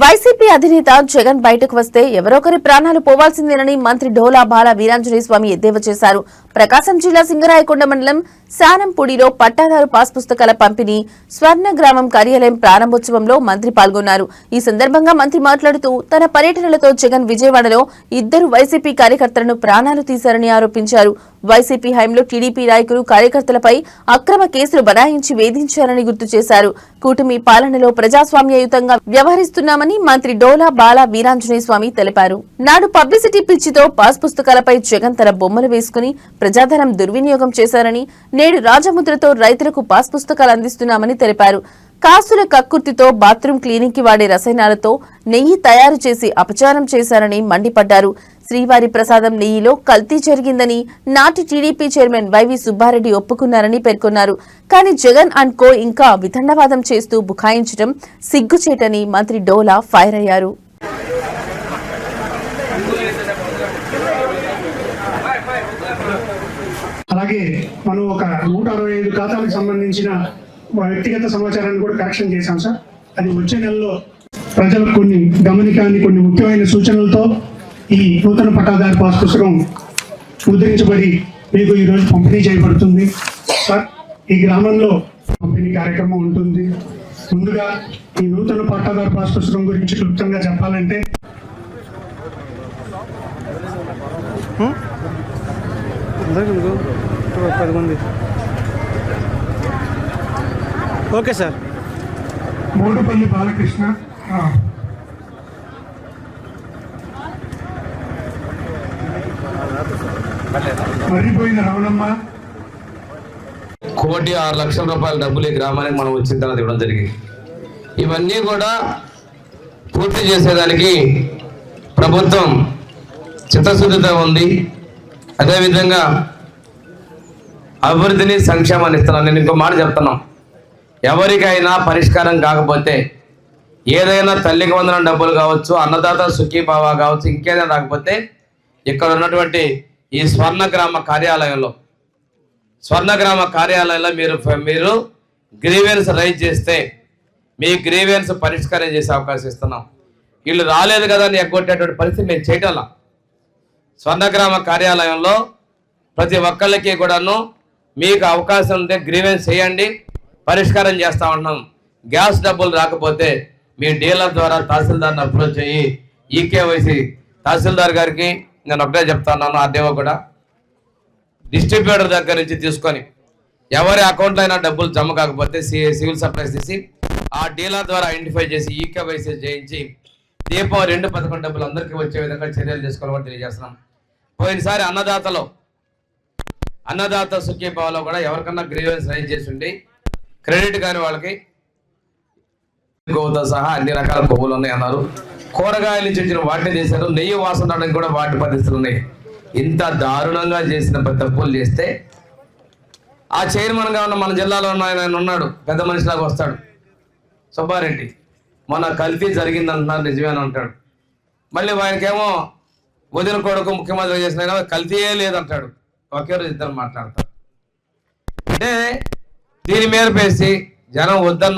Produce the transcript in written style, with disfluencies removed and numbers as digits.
YCP అధినేత జగన్ బయటకు వస్తే ఎవరొకరి ప్రాణాలు పోవాల్సిందేనని మంత్రి డోలా బాల వీరాంజనేయ స్వామి ఎద్దేవా చేశారు. ప్రకాశం జిల్లా సింగరాయకొండ మండలం శానంపూడిలో పట్టాదారు పాస్ పుస్తకాల పంపిణీ స్వర్ణ గ్రామం కార్యాలయం ప్రారంభోత్సవంలో మంత్రి పాల్గొన్నారు. ఈ సందర్భంగా మంత్రి మాట్లాడుతూ తన పర్యటనలతో జగన్ విజయవాడలో 2 వైసీపీ కార్యకర్తలను ప్రాణాలు తీశారని ఆరోపించారు. వైసీపీ హయాంలో టీడీపీ నాయకులు కార్యకర్తలపై అక్రమ కేసులు బనాయించి వేధించారని గుర్తు చేశారు. కూటమి పాలనలో ప్రజాస్వామ్యయుతంగా వ్యవహరిస్తున్నామని మంత్రి డోలా బాల వీరాంజనేయ స్వామి తెలిపారు. నాడు పబ్లిసిటీ పిచ్చితో పాస్ పుస్తకాలపై జగన్ తన బొమ్మలు వేసుకుని ప్రజాధనం దుర్వినియోగం చేశారని, నేడు రాజముద్రతో రైతులకు పాస్ పుస్తకాలు అందిస్తున్నామని తెలిపారు. కాసుల కక్కుర్తితో బాత్రూం క్లీనింగ్ కి వాడే రసాయనాలతో నెయ్యి తయారు చేసి అపచారం చేశారని మండిపడ్డారు. శ్రీవారి ప్రసాదం నెయ్యిలో కల్తీ జరిగిందని నాటి టీడీపీ చైర్మన్ వైవి సుబ్బారెడ్డి ఒప్పుకున్నారని పేర్కొన్నారు. కానీ జగన్ అండ్ కో ఇంకా వితండవాదం చేస్తూ బుకాయించడం సిగ్గుచేటని మంత్రి డోలా ఫైర్ అయ్యారు. అలాగే మనం ఒక 165 ఖాతాలకు సంబంధించిన వ్యక్తిగత సమాచారాన్ని కూడా కరెక్షన్ చేశాం సార్. అది వచ్చే నెలలో ప్రజలకు కొన్ని గమనికాన్ని కొన్ని ముఖ్యమైన సూచనలతో ఈ నూతన పట్టాదారు పాస్ పుస్తకం ముద్రించబడి మీకు ఈరోజు పంపిణీ చేయబడుతుంది సార్. ఈ గ్రామంలో పంపిణీ కార్యక్రమం ఉంటుంది. ముందుగా ఈ నూతన పట్టాదారు పాస్ పుస్తకం గురించి క్లుప్తంగా చెప్పాలంటే ఓకే సార్. మోడుపల్లి బాలకృష్ణ, మర్రిపోయిన రమణమ్మ, 1,06,00,000 రూపాయల డబ్బులు ఈ గ్రామానికి మనం వచ్చిన తర్వాత ఇవ్వడం జరిగింది. ఇవన్నీ కూడా పూర్తి చేసేదానికి ప్రభుత్వం చిత్తశుద్ధితో ఉంది. అదేవిధంగా అభివృద్ధిని సంక్షేమాన్ని ఇస్తున్నాను. నేను ఇంకో మాట చెప్తున్నాం, ఎవరికైనా పరిష్కారం కాకపోతే ఏదైనా తల్లికి వందనం డబ్బులు కావచ్చు, అన్నదాత సుఖీభావ కావచ్చు, ఇంకేదైనా రాకపోతే ఇక్కడ ఉన్నటువంటి ఈ స్వర్ణగ్రామ కార్యాలయంలో మీరు గ్రీవెన్స్ రైజ్ చేస్తే మీ గ్రీవెన్స్ పరిష్కారం చేసే అవకాశం ఇస్తున్నాం. వీళ్ళు రాలేదు కదా అని ఎగ్గొట్టేటువంటి పరిస్థితి మేము చేయటం. స్వర్ణగ్రామ కార్యాలయంలో ప్రతి ఒక్కళ్ళకి కూడాను మీకు అవకాశం ఉంటే గ్రీవెన్స్ చేయండి, పరిష్కారం చేస్తా ఉంటున్నాం. గ్యాస్ డబ్బులు రాకపోతే మీ డీలర్ ద్వారా తహసీల్దార్ని అప్రోచ్ అయ్యి ఈకేవైసీ తహసీల్దార్ గారికి నేను ఒకటే చెప్తాను, ఆర్డీఓ కూడా డిస్ట్రిబ్యూటర్ దగ్గర నుంచి తీసుకొని ఎవరి అకౌంట్లో అయినా డబ్బులు జమ కాకపోతే సివిల్ సప్లైస్ తీసి ఆ డీలర్ ద్వారా ఐడెంటిఫై చేసి ఈకేవైసీ చేయించి దీపం 2 డబ్బులు అందరికీ వచ్చే విధంగా చర్యలు తీసుకోవాలని తెలియజేస్తున్నాం. పోయినసారి అన్నదాత సుఖీభావలో కూడా ఎవరికన్నా గ్రీవెన్స్ రైజ్ చేసి ఉండి క్రెడిట్ కాని వాళ్ళకి గోవుతో సహా అన్ని రకాల కొవ్వులు ఉన్నాయి అన్నారు. కూరగాయలు నుంచి వచ్చిన వాటిని చేశారు. నెయ్యి వాసన రావడానికి కూడా వాటి పరిస్థితులు ఉన్నాయి. ఇంత దారుణంగా చేసిన తప్పులు చేస్తే ఆ చైర్మన్గా ఉన్న మన జిల్లాలో ఉన్న ఆయన ఉన్నాడు, పెద్ద మనిషిలాగా వస్తాడు, సుబ్బారెడ్డి. మన కల్తీ జరిగిందంటున్నారు, నిజమే అని అంటాడు. మళ్ళీ ఆయనకేమో వదిన కొడుకు ముఖ్యమంత్రి చేసిన కల్తీయే లేదంటాడు. ఒకే రోజు ఇద్దరు మాట్లాడతారు. అంటే దీని మీద పేసి జనం వద్దన్న